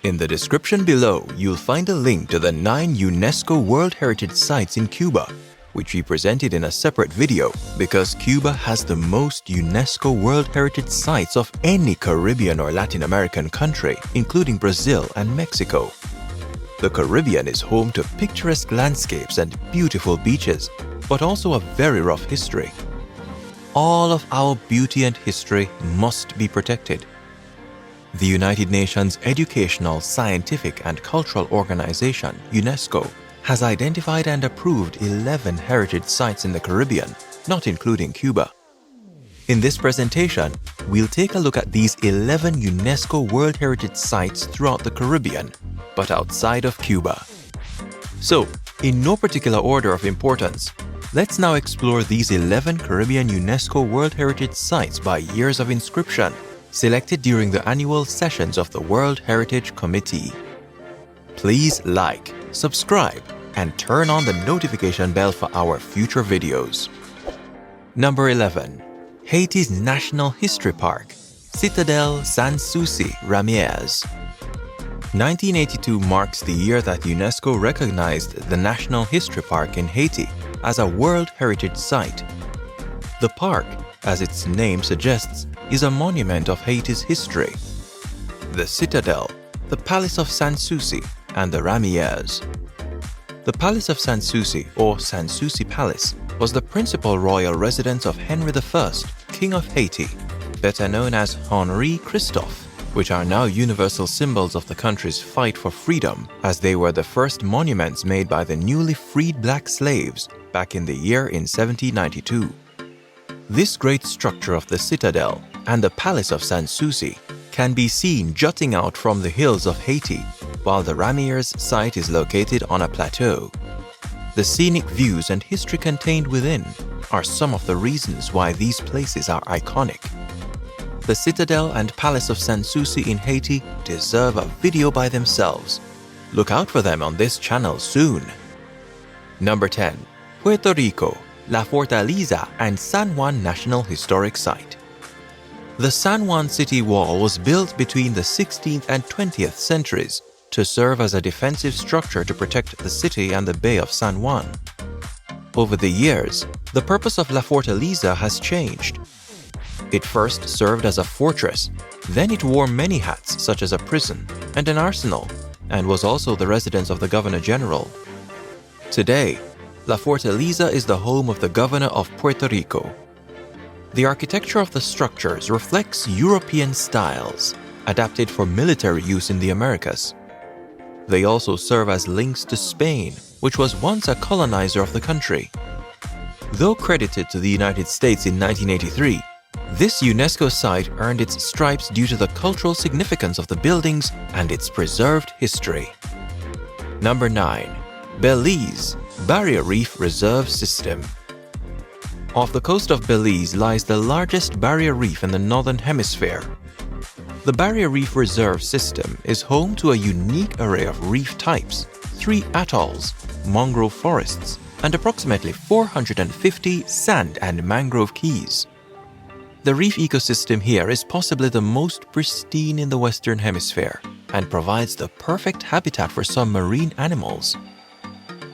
In the description below, you'll find a link to the 9 UNESCO World Heritage Sites in Cuba, which we presented in a separate video because Cuba has the most UNESCO World Heritage Sites of any Caribbean or Latin American country, including Brazil and Mexico. The Caribbean is home to picturesque landscapes and beautiful beaches, but also a very rough history. All of our beauty and history must be protected. The United Nations Educational, Scientific and Cultural Organization, UNESCO, has identified and approved 11 heritage sites in the Caribbean, not including Cuba. In this presentation, we'll take a look at these 11 UNESCO World Heritage Sites throughout the Caribbean, but outside of Cuba. So, in no particular order of importance, let's now explore these 11 Caribbean UNESCO World Heritage Sites by years of inscription, selected during the annual sessions of the World Heritage Committee. Please like, subscribe, and turn on the notification bell for our future videos. Number 11. Haiti's National History Park, Citadel Sans Souci, Ramiers. 1982 marks the year that UNESCO recognized the National History Park in Haiti as a World Heritage Site. The park, as its name suggests, is a monument of Haiti's history. The Citadel, the Palace of Sans Souci, and the Ramiers. The Palace of Sans Souci, or Sans Souci Palace, was the principal royal residence of Henry I, King of Haiti, better known as Henri Christophe, which are now universal symbols of the country's fight for freedom, as they were the first monuments made by the newly freed black slaves back in the year in 1792. This great structure of the Citadel and the Palace of Sans Souci can be seen jutting out from the hills of Haiti, while the Ramiers site is located on a plateau. The scenic views and history contained within are some of the reasons why these places are iconic. The Citadel and Palace of Sans Souci in Haiti deserve a video by themselves. Look out for them on this channel soon. Number 10. Puerto Rico, La Fortaleza and San Juan National Historic Site. The San Juan city wall was built between the 16th and 20th centuries to serve as a defensive structure to protect the city and the Bay of San Juan. Over the years, the purpose of La Fortaleza has changed. It first served as a fortress, then it wore many hats such as a prison and an arsenal, and was also the residence of the Governor-General. Today, La Fortaleza is the home of the Governor of Puerto Rico. The architecture of the structures reflects European styles, adapted for military use in the Americas. They also serve as links to Spain, which was once a colonizer of the country. Though credited to the United States in 1983, this UNESCO site earned its stripes due to the cultural significance of the buildings and its preserved history. Number 9. Belize, Barrier Reef Reserve System. Off the coast of Belize lies the largest barrier reef in the Northern Hemisphere. The Barrier Reef Reserve System is home to a unique array of reef types, 3 atolls, mangrove forests, and approximately 450 sand and mangrove keys. The reef ecosystem here is possibly the most pristine in the Western Hemisphere and provides the perfect habitat for some marine animals.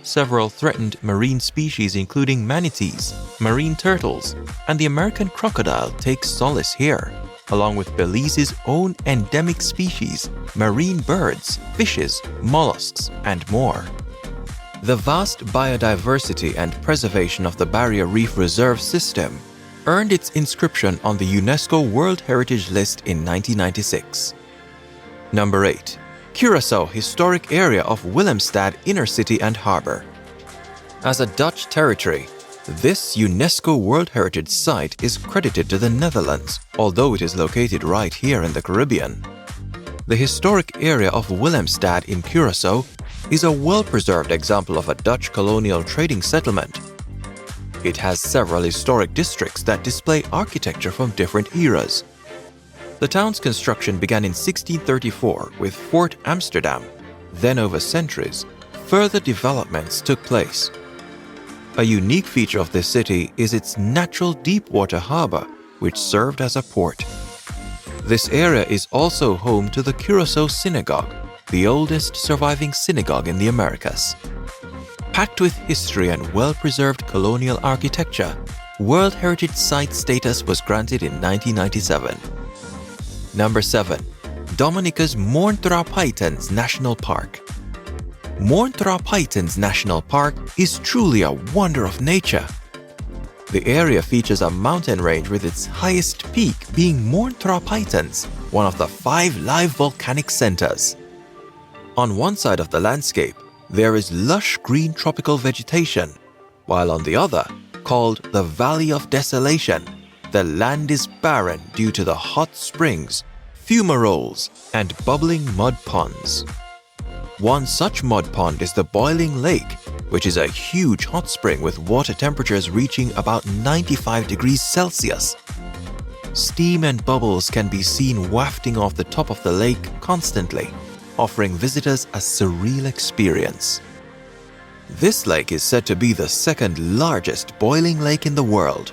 Several threatened marine species including manatees, marine turtles, and the American crocodile take solace here, along with Belize's own endemic species, marine birds, fishes, mollusks, and more. The vast biodiversity and preservation of the Barrier Reef Reserve System earned its inscription on the UNESCO World Heritage List in 1996. Number 8. Curacao Historic Area of Willemstad Inner City and Harbour. As a Dutch territory, this UNESCO World Heritage Site is credited to the Netherlands, although it is located right here in the Caribbean. The historic area of Willemstad in Curacao is a well-preserved example of a Dutch colonial trading settlement. It has several historic districts that display architecture from different eras. The town's construction began in 1634 with Fort Amsterdam. Then over centuries, further developments took place. A unique feature of this city is its natural deep-water harbor, which served as a port. This area is also home to the Curacao Synagogue, the oldest surviving synagogue in the Americas. Packed with history and well-preserved colonial architecture, World Heritage Site status was granted in 1997. Number 7. Dominica's Morne National Park. Morne National Park is truly a wonder of nature. The area features a mountain range with its highest peak being Morne, one of the 5 live volcanic centers. On one side of the landscape, there is lush green tropical vegetation, while on the other, called the Valley of Desolation, the land is barren due to the hot springs, fumaroles, and bubbling mud ponds. One such mud pond is the Boiling Lake, which is a huge hot spring with water temperatures reaching about 95 degrees Celsius. Steam and bubbles can be seen wafting off the top of the lake constantly, offering visitors a surreal experience. This lake is said to be the second largest boiling lake in the world.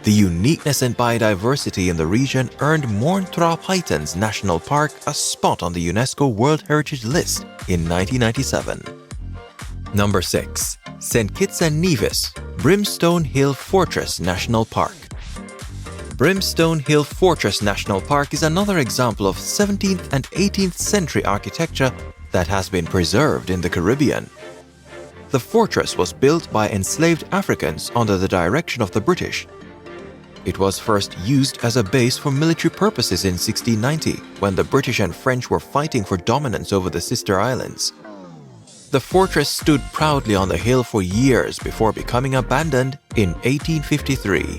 The uniqueness and biodiversity in the region earned Morne National Park a spot on the UNESCO World Heritage List in 1997. Number 6. St. Kitts and Nevis, Brimstone Hill Fortress National Park. Brimstone Hill Fortress National Park is another example of 17th and 18th century architecture that has been preserved in the Caribbean. The fortress was built by enslaved Africans under the direction of the British. It was first used as a base for military purposes in 1690, when the British and French were fighting for dominance over the sister islands. The fortress stood proudly on the hill for years before becoming abandoned in 1853.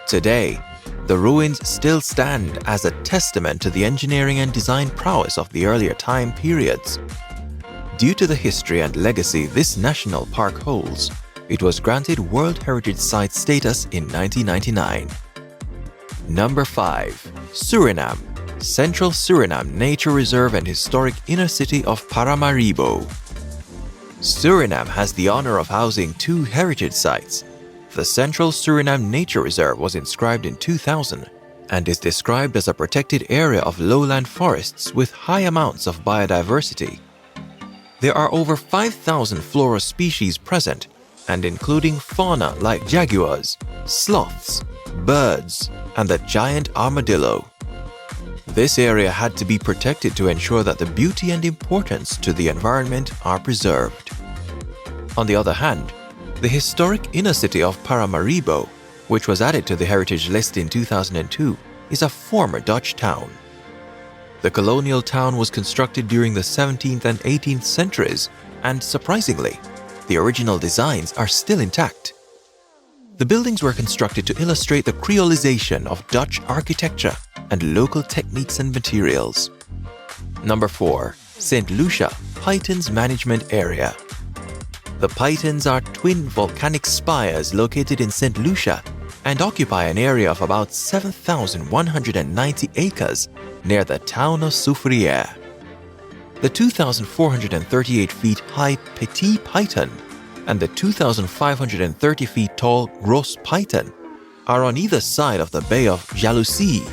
Today, the ruins still stand as a testament to the engineering and design prowess of the earlier time periods. Due to the history and legacy this national park holds, it was granted World Heritage Site status in 1999. Number 5. Suriname, Central Suriname Nature Reserve and Historic Inner City of Paramaribo. Suriname has the honor of housing 2 heritage sites. The Central Suriname Nature Reserve was inscribed in 2000 and is described as a protected area of lowland forests with high amounts of biodiversity. There are over 5,000 flora species present, and including fauna like jaguars, sloths, birds, and the giant armadillo. This area had to be protected to ensure that the beauty and importance to the environment are preserved. On the other hand, the historic inner city of Paramaribo, which was added to the Heritage List in 2002, is a former Dutch town. The colonial town was constructed during the 17th and 18th centuries, and surprisingly, the original designs are still intact. The buildings were constructed to illustrate the creolization of Dutch architecture and local techniques and materials. Number 4. St. Lucia, Pitons Management Area. The Pitons are twin volcanic spires located in St. Lucia and occupy an area of about 7,190 acres near the town of Soufrière. The 2,438 feet high Petit Piton and the 2,530 feet tall Gros Piton are on either side of the Bay of Jalousie.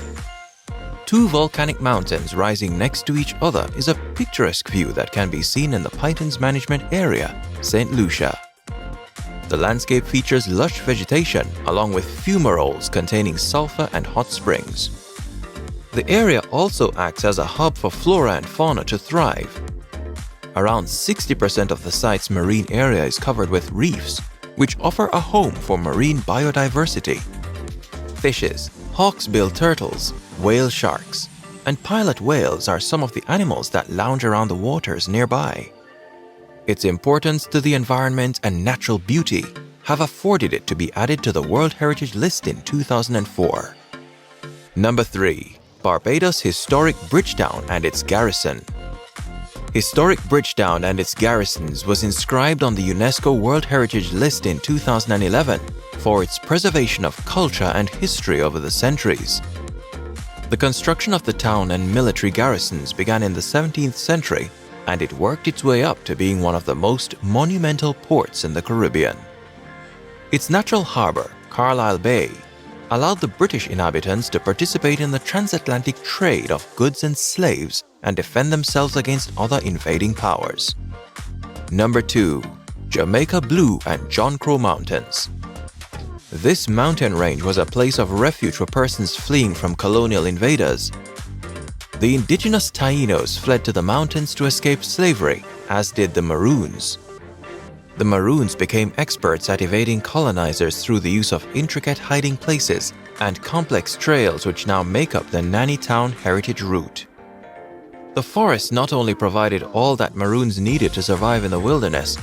2 volcanic mountains rising next to each other is a picturesque view that can be seen in the Pitons Management Area, St. Lucia. The landscape features lush vegetation along with fumaroles containing sulfur and hot springs. The area also acts as a hub for flora and fauna to thrive. Around 60% of the site's marine area is covered with reefs, which offer a home for marine biodiversity. Fishes, hawksbill turtles, whale sharks, and pilot whales are some of the animals that lounge around the waters nearby. Its importance to the environment and natural beauty have afforded it to be added to the World Heritage List in 2004. Number 3. Barbados Historic Bridgetown and its Garrison. Historic Bridgetown and its garrisons was inscribed on the UNESCO World Heritage List in 2011 for its preservation of culture and history over the centuries. The construction of the town and military garrisons began in the 17th century, and it worked its way up to being one of the most monumental ports in the Caribbean. Its natural harbor, Carlisle Bay, allowed the British inhabitants to participate in the transatlantic trade of goods and slaves and defend themselves against other invading powers. Number 2. Jamaica Blue and John Crow Mountains. This mountain range was a place of refuge for persons fleeing from colonial invaders. The indigenous Tainos fled to the mountains to escape slavery, as did the Maroons. The Maroons became experts at evading colonizers through the use of intricate hiding places and complex trails which now make up the Nanny Town heritage route. The forest not only provided all that Maroons needed to survive in the wilderness,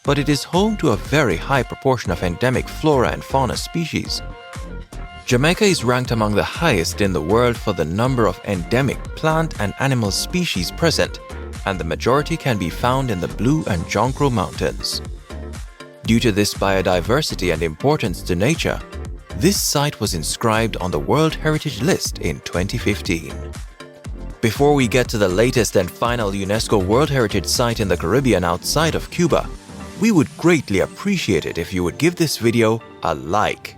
but it is home to a very high proportion of endemic flora and fauna species. Jamaica is ranked among the highest in the world for the number of endemic plant and animal species present, and the majority can be found in the Blue and John Crow Mountains. Due to this biodiversity and importance to nature, this site was inscribed on the World Heritage List in 2015. Before we get to the latest and final UNESCO World Heritage Site in the Caribbean outside of Cuba, we would greatly appreciate it if you would give this video a like.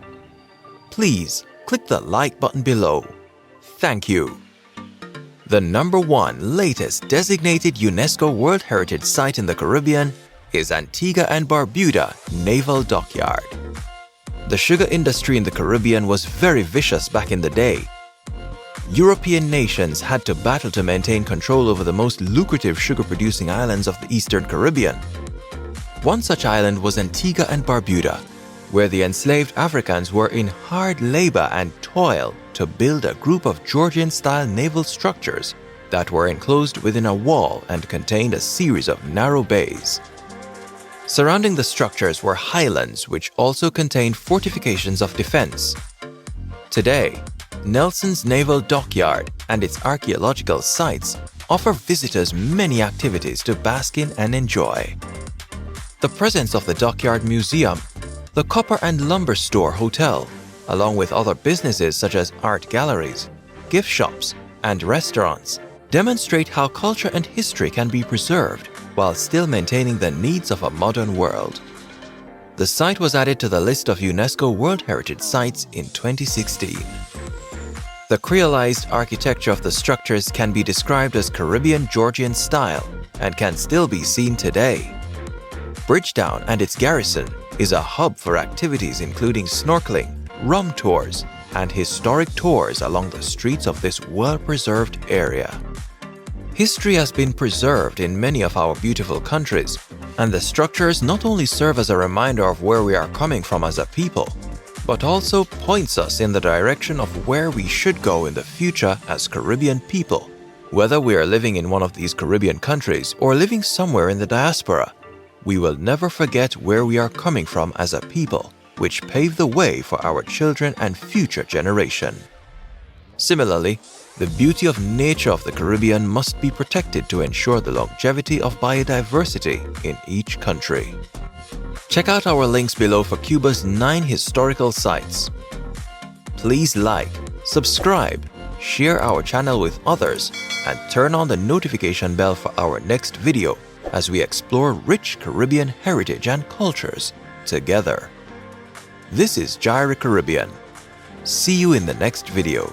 Please click the like button below. Thank you. The number 1 latest designated UNESCO World Heritage Site in the Caribbean is Antigua and Barbuda Naval Dockyard. The sugar industry in the Caribbean was very vicious back in the day. European nations had to battle to maintain control over the most lucrative sugar-producing islands of the Eastern Caribbean. One such island was Antigua and Barbuda, where the enslaved Africans were in hard labor and toil to build a group of Georgian-style naval structures that were enclosed within a wall and contained a series of narrow bays. Surrounding the structures were highlands which also contained fortifications of defense. Today, Nelson's Naval Dockyard and its archaeological sites offer visitors many activities to bask in and enjoy. The presence of the Dockyard Museum, the Copper and Lumber Store Hotel, along with other businesses such as art galleries, gift shops, and restaurants, demonstrate how culture and history can be preserved while still maintaining the needs of a modern world. The site was added to the list of UNESCO World Heritage Sites in 2016. The creolized architecture of the structures can be described as Caribbean Georgian style and can still be seen today. Bridgetown and its Garrison is a hub for activities including snorkeling, rum tours, and historic tours along the streets of this well-preserved area. History has been preserved in many of our beautiful countries, and the structures not only serve as a reminder of where we are coming from as a people, but also points us in the direction of where we should go in the future as Caribbean people. Whether we are living in one of these Caribbean countries or living somewhere in the diaspora, we will never forget where we are coming from as a people, which paved the way for our children and future generation. Similarly, the beauty of nature of the Caribbean must be protected to ensure the longevity of biodiversity in each country. Check out our links below for Cuba's 9 historical sites. Please like, subscribe, share our channel with others, and turn on the notification bell for our next video as we explore rich Caribbean heritage and cultures together. This is Gyre Caribbean. See you in the next video.